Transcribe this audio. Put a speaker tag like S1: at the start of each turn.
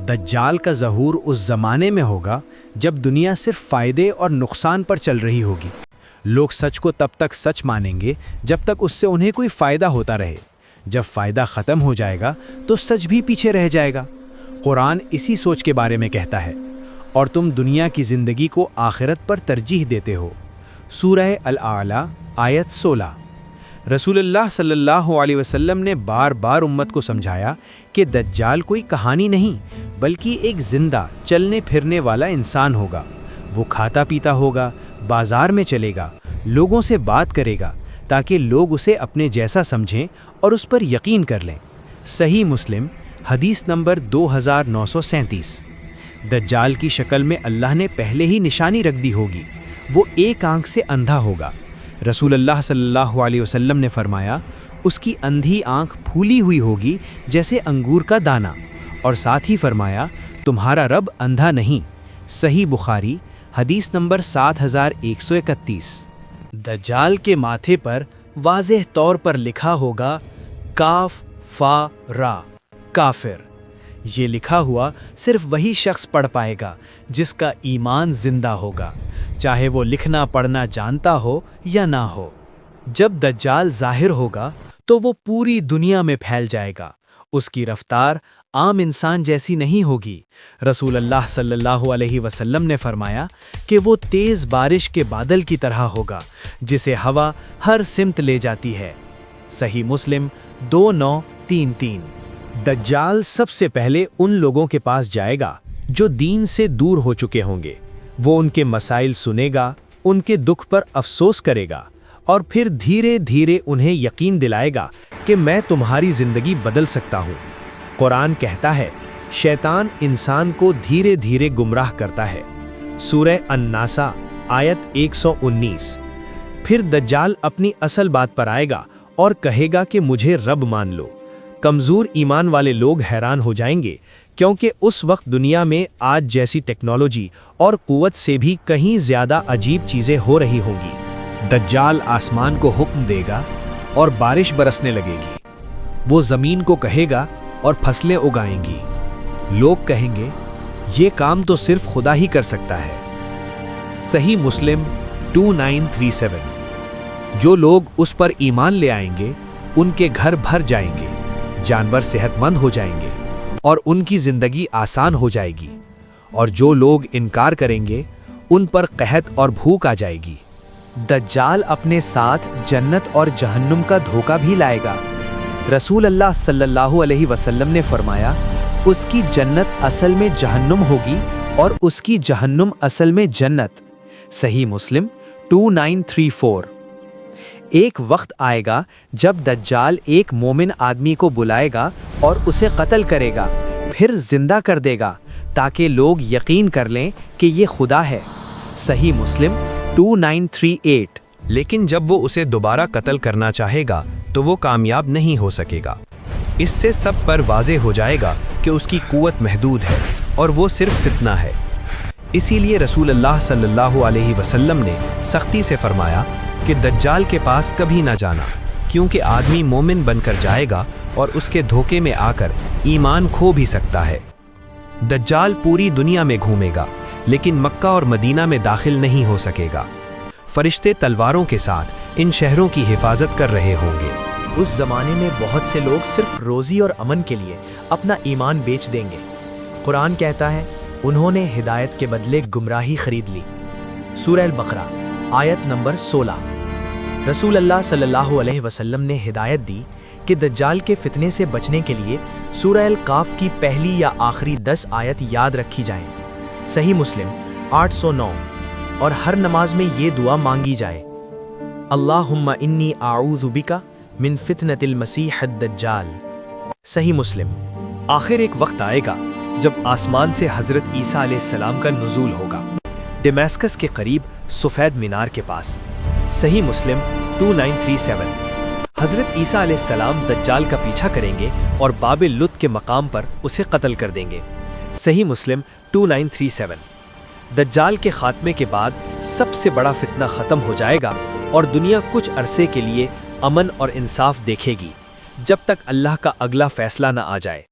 S1: دجال کا ظہور اس زمانے میں ہوگا جب دنیا صرف فائدے اور نقصان پر چل رہی ہوگی۔ لوگ سچ کو تب تک سچ مانیں گے جب تک اس سے انہیں کوئی فائدہ ہوتا رہے۔ جب فائدہ ختم ہو جائے گا تو سچ بھی پیچھے رہ جائے گا۔ قرآن اسی سوچ کے بارے میں کہتا ہے، اور تم دنیا کی زندگی کو آخرت پر ترجیح دیتے ہو۔ سورہ الاعلیٰ آیت 16۔ رسول اللہ صلی اللہ علیہ وسلم نے بار بار امت کو سمجھایا کہ دجال کوئی کہانی نہیں بلکہ ایک زندہ چلنے پھرنے والا انسان ہوگا۔ وہ کھاتا پیتا ہوگا، بازار میں چلے گا، لوگوں سے بات کرے گا تاکہ لوگ اسے اپنے جیسا سمجھیں اور اس پر یقین کر لیں۔ صحیح مسلم حدیث نمبر 2937۔ دجال کی شکل میں اللہ نے پہلے ہی نشانی رکھ دی ہوگی، وہ ایک آنکھ سے اندھا ہوگا۔ رسول اللہ صلی اللہ علیہ وسلم نے فرمایا، اس کی اندھی آنکھ پھولی ہوئی ہوگی جیسے انگور کا دانہ، اور ساتھ ہی فرمایا، تمہارا رب اندھا نہیں۔ صحیح بخاری حدیث نمبر 7131۔ دجال کے ماتھے پر واضح طور پر لکھا ہوگا کاف فا را، کافر۔ یہ لکھا ہوا صرف وہی شخص پڑھ پائے گا جس کا ایمان زندہ ہوگا، چاہے وہ لکھنا پڑھنا جانتا ہو یا نہ ہو۔ جب دجال ظاہر ہوگا تو وہ پوری دنیا میں پھیل جائے گا۔ اس کی رفتار عام انسان جیسی نہیں ہوگی۔ رسول اللہ صلی اللہ علیہ وسلم نے فرمایا کہ وہ تیز بارش کے بادل کی طرح ہوگا جسے ہوا ہر سمت لے جاتی ہے۔ صحیح مسلم 2933۔ دجال سب سے پہلے ان لوگوں کے پاس جائے گا جو دین سے دور ہو چکے ہوں گے۔ وہ ان کے مسائل سنے گا، ان کے دکھ پر افسوس کرے گا، اور پھر دھیرے دھیرے انہیں یقین دلائے گا کہ میں تمہاری زندگی بدل سکتا ہوں۔ قرآن کہتا ہے، شیطان انسان کو دھیرے دھیرے گمراہ کرتا ہے۔ سورہ الناس آیت 119۔ پھر دجال اپنی اصل بات پر آئے گا اور کہے گا کہ مجھے رب مان لو۔ کمزور ایمان والے لوگ حیران ہو جائیں گے، کیونکہ اس وقت دنیا میں آج جیسی ٹیکنالوجی اور قوت سے بھی کہیں زیادہ عجیب چیزیں ہو رہی ہوں گی۔ دجال آسمان کو حکم دے گا اور بارش برسنے لگے گی۔ وہ زمین کو کہے گا اور فصلیں اگائیں گی۔ لوگ کہیں گے، یہ کام تو صرف خدا ہی کر سکتا ہے۔ صحیح مسلم 2937۔ جو لوگ اس پر ایمان لے آئیں گے ان کے گھر بھر جائیں گے، جانور صحت مند ہو جائیں گے اور ان کی زندگی آسان ہو جائے گی، اور جو لوگ انکار کریں گے ان پر قحط اور بھوک آ جائے گی۔ دجال اپنے ساتھ جنت اور جہنم کا دھوکہ بھی لائے گا۔ رسول اللہ صلی اللہ علیہ وسلم نے فرمایا، اس کی جنت اصل میں جہنم ہوگی اور اس کی جہنم اصل میں جنت۔ صحیح مسلم 2934۔ ایک وقت آئے گا جب دجال ایک مومن آدمی کو بلائے گا اور اسے قتل کرے گا، پھر زندہ کر دے گا تاکہ لوگ یقین کر لیں کہ یہ خدا ہے۔ صحیح مسلم 2938۔ لیکن جب وہ اسے دوبارہ قتل کرنا چاہے گا تو وہ کامیاب نہیں ہو سکے گا۔ اس سے سب پر واضح ہو جائے گا کہ اس کی قوت محدود ہے اور وہ صرف فتنہ ہے۔ اسی لیے رسول اللہ صلی اللہ علیہ وسلم نے سختی سے فرمایا کہ دجال کے پاس کبھی نہ جانا، کیونکہ آدمی مومن بن کر جائے گا اور اس کے دھوکے میں آ کر ایمان کھو بھی سکتا ہے۔ دجال پوری دنیا میں گھومے گا لیکن مکہ اور مدینہ میں داخل نہیں ہو سکے گا۔ فرشتے تلواروں کے ساتھ ان شہروں کی حفاظت کر رہے ہوں گے۔
S2: اس زمانے میں بہت سے لوگ صرف روزی اور امن کے لیے اپنا ایمان بیچ دیں گے۔ قرآن کہتا ہے، انہوں نے ہدایت کے بدلے گمراہی خرید لی۔ سورہ البقرہ آیت نمبر 16۔ رسول اللہ صلی اللہ علیہ وسلم نے ہدایت دی کہ دجال کے فتنے سے بچنے کے لیے سورہ القاف کی پہلی یا آخری 10 آیت یاد رکھی جائیں۔ صحیح مسلم 809۔ اور ہر نماز میں یہ دعا مانگی جائے، اللہم انی اعوذ بک من فتنۃ المسیح الدجال۔ صحیح مسلم۔ آخر ایک وقت آئے گا جب آسمان سے حضرت عیسیٰ علیہ السلام کا نزول ہوگا، ڈیمیسکس کے قریب سفید مینار کے پاس۔ صحیح مسلم 2937۔ حضرت عیسیٰ علیہ السلام دجال کا پیچھا کریں گے اور باب لط کے مقام پر اسے قتل کر دیں گے۔ صحیح مسلم 2937۔ دجال کے خاتمے کے بعد سب سے بڑا فتنہ ختم ہو جائے گا اور دنیا کچھ عرصے کے لیے امن اور انصاف دیکھے گی، جب تک اللہ کا اگلا فیصلہ نہ آ جائے۔